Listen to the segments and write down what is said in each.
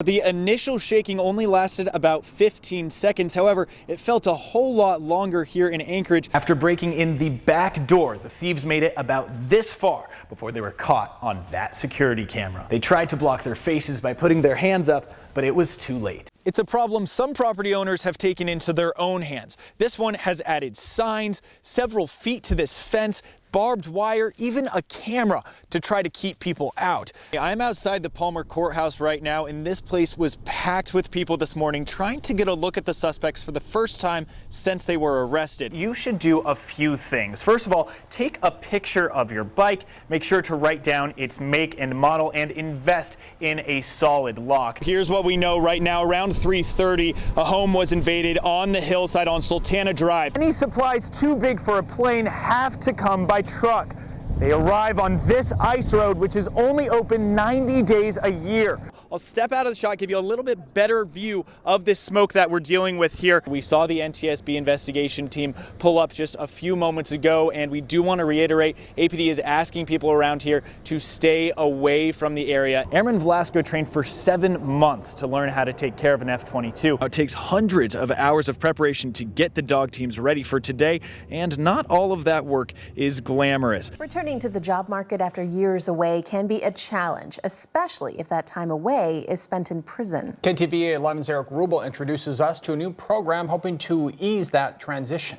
The initial shaking only lasted about 15 seconds. However, it felt a whole lot longer here in Anchorage. After breaking in the back door, the thieves made it about this far before they were caught on that security camera. They tried to block their faces by putting their hands up, but it was too late. It's a problem some property owners have taken into their own hands. This one has added signs, several feet to this fence, barbed wire, even a camera to try to keep people out. I'm outside the Palmer Courthouse right now, and this place was packed with people this morning trying to get a look at the suspects for the first time since they were arrested. You should do a few things. First of all, take a picture of your bike, make sure to write down its make and model, and invest in a solid lock. Here's what we know right now. Around 3:30, a home was invaded on the hillside on Sultana Drive. Any supplies too big for a plane have to come by truck. They arrive on this ice road, which is only open 90 days a year. I'll step out of the shot, give you a little bit better view of this smoke that we're dealing with here. We saw the NTSB investigation team pull up just a few moments ago, and we do want to reiterate, APD is asking people around here to stay away from the area. Airman Velasco trained for 7 months to learn how to take care of an F-22. It takes hundreds of hours of preparation to get the dog teams ready for today, and not all of that work is glamorous. Returning to the job market after years away can be a challenge, especially if that time away is spent in prison. KTVA 11's Eric Ruble introduces us to a new program hoping to ease that transition.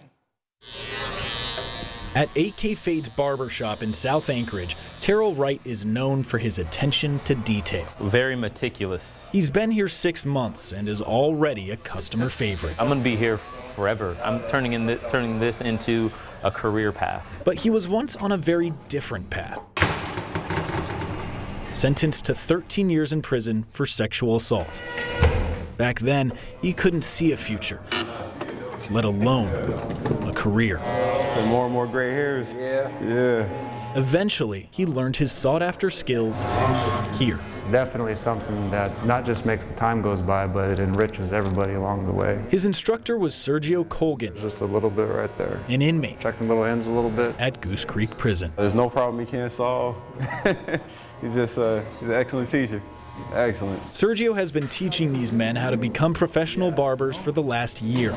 At 8K Fade's barbershop in South Anchorage, Terrell Wright is known for his attention to detail. Very meticulous. He's been here 6 months and is already a customer favorite. I'm going to be here forever. I'm turning this into a career path. But he was once on a very different path. Sentenced to 13 years in prison for sexual assault. Back then, he couldn't see a future, let alone a career. And more gray hairs. Yeah. Eventually, he learned his sought-after skills here. It's definitely something that not just makes the time goes by, but it enriches everybody along the way. His instructor was Sergio Colgan, Just a little bit right there. an inmate Checking little ends a little bit. at Goose Creek Prison. There's no problem he can't solve. He's just he's an excellent teacher. Excellent. Sergio has been teaching these men how to become professional barbers for the last year.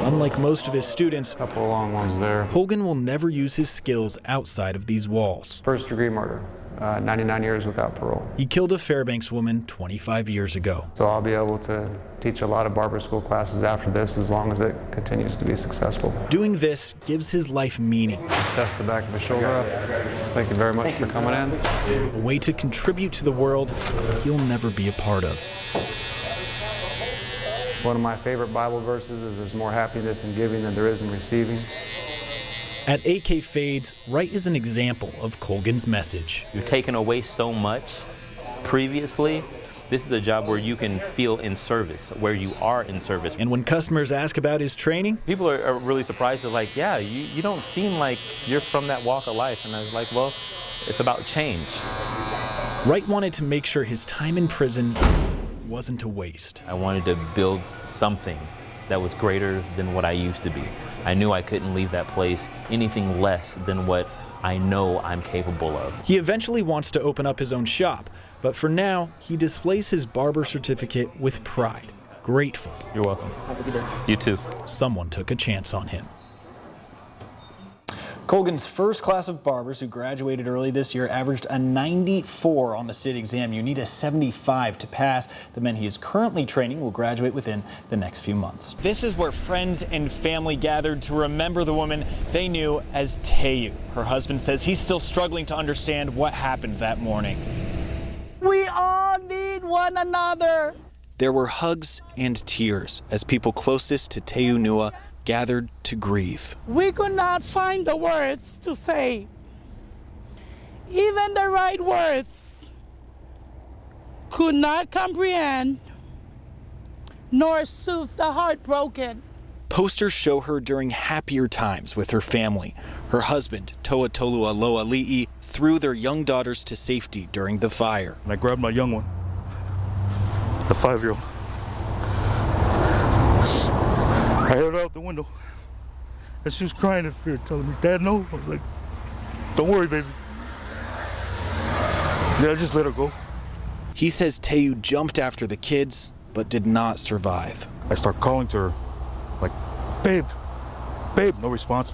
Unlike most of his students, A couple of long ones there. Colgan will never use his skills outside of these walls. First-degree murder, 99 years without parole. He killed a Fairbanks woman 25 years ago. So I'll be able to teach a lot of barber school classes after this as long as it continues to be successful. Doing this gives his life meaning, Test the back of the shoulder up. Thank you very much for coming in. a way to contribute to the world he'll never be a part of. One of my favorite Bible verses is there's more happiness in giving than there is in receiving. At AK Fades, Wright is an example of Colgan's message. You've taken away so much previously. This is a job where you can feel in service, where you are in service. And when customers ask about his training, People are really surprised. They're like, yeah, you don't seem like you're from that walk of life. And I was like, well, it's about change. Wright wanted to make sure his time in prison wasn't a waste. I wanted to build something that was greater than what I used to be. I knew I couldn't leave that place anything less than what I know I'm capable of. He eventually wants to open up his own shop, but for now, he displays his barber certificate with pride, grateful You're welcome. Have a good day. You too. someone took a chance on him. Colgan's first class of barbers who graduated early this year averaged a 94 on the state exam. You need a 75 to pass. The men he is currently training will graduate within the next few months. This is where friends and family gathered to remember the woman they knew as Tayu. Her husband says he's still struggling to understand what happened that morning. We all need one another. There were hugs and tears as people closest to Tayu Nua gathered to grieve. We could not find the words to say. Even the right words could not comprehend nor soothe the heartbroken. Posters show her during happier times with her family. Her husband, Toa Tolua Loa Li'i, threw their young daughters to safety during the fire. And I grabbed my young one, the 5-year-old. I heard her out the window, and she was crying in fear, telling me, "Dad, no." I was like, "Don't worry, baby." Yeah, I just let her go. He says Teo jumped after the kids, but did not survive. I start calling to her, like, babe, no response.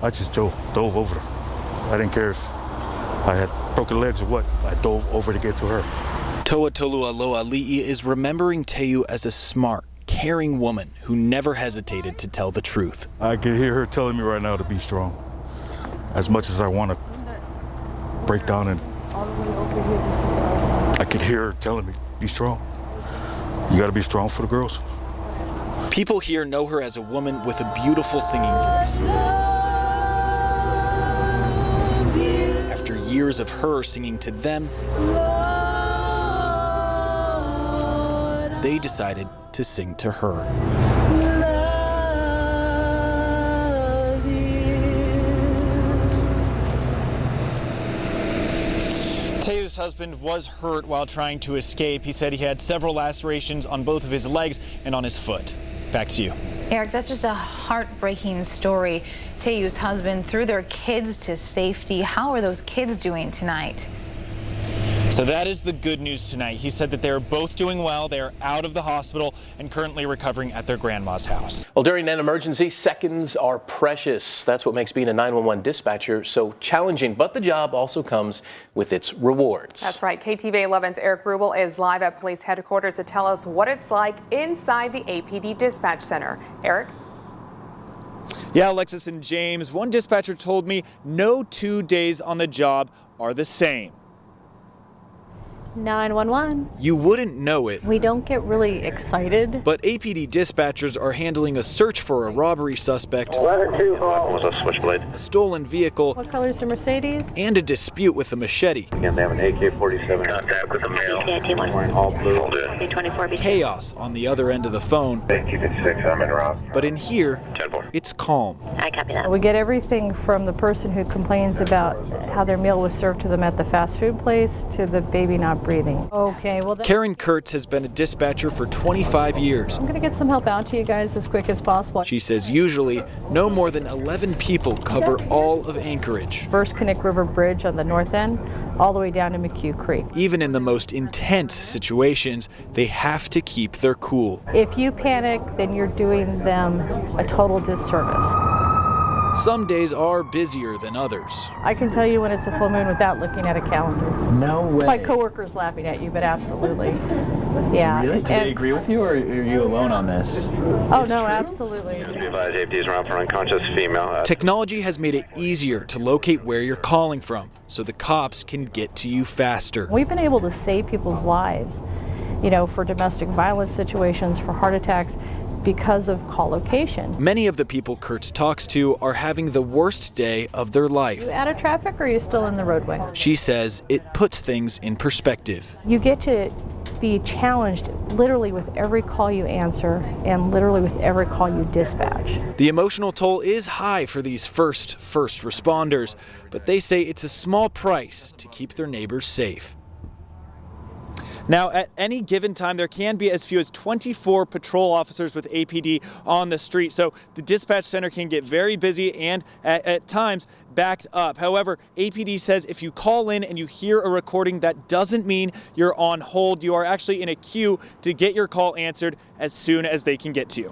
I just dove over her. I didn't care if I had broken legs or what. I dove over to get to her. Toa Tolualoa Li'i is remembering Teo as a smart, caring woman who never hesitated to tell the truth. I can hear her telling me right now to be strong. As much as I want to break down, and I could hear her telling me, be strong. You got to be strong for the girls. People here know her as a woman with a beautiful singing voice. After years of her singing to them, they decided to sing to her. Teo's husband was hurt while trying to escape. He said he had several lacerations on both of his legs and on his foot. Back to you. Eric, that's just a heartbreaking story. Teo's husband threw their kids to safety. How are those kids doing tonight? So that is the good news tonight. He said that they are both doing well. They are out of the hospital and currently recovering at their grandma's house. Well, during an emergency, seconds are precious. That's what makes being a 911 dispatcher so challenging. But the job also comes with its rewards. That's right. KTVA 11's Eric Ruble is live at police headquarters to tell us what it's like inside the APD dispatch center. Eric? Yeah, Alexis and James, one dispatcher told me no 2 days on the job are the same. 911. You wouldn't know it. We don't get really excited. But APD dispatchers are handling a search for a robbery suspect, a stolen vehicle, What color is the Mercedes? and a dispute with a machete. Again, they have an AK-47 contact with a male. Wearing all blue. 24B. Chaos on the other end of the phone. 256, I'm in route. But in here, it's calm. I copy that. We get everything from the person who complains about how their meal was served to them at the fast food place to the baby not breathing. Okay, well, Karen Kurtz has been a dispatcher for 25 years. I'm going to get some help out to you guys as quick as possible. She says usually no more than 11 people cover all of Anchorage. First Connect River Bridge on the north end, all the way down to McHugh Creek. Even in the most intense situations, they have to keep their cool. If you panic, then you're doing them a total disservice. Some days are busier than others. I can tell you when it's a full moon without looking at a calendar. No way. My coworker's laughing at you, but absolutely. Yeah. Really? Do they agree with you, or are you alone on this? Oh, no, absolutely. APD is around for unconscious female. Technology has made it easier to locate where you're calling from, so the cops can get to you faster. We've been able to save people's lives, you know, for domestic violence situations, for heart attacks, because of call location. Many of the people Kurtz talks to are having the worst day of their life. Are you out of traffic or are you still in the roadway? She says it puts things in perspective. You get to be challenged literally with every call you answer and literally with every call you dispatch. The emotional toll is high for these first responders, but they say it's a small price to keep their neighbors safe. Now, at any given time, there can be as few as 24 patrol officers with APD on the street, so the dispatch center can get very busy and at times backed up. However, APD says if you call in and you hear a recording, that doesn't mean you're on hold. You are actually in a queue to get your call answered as soon as they can get to you.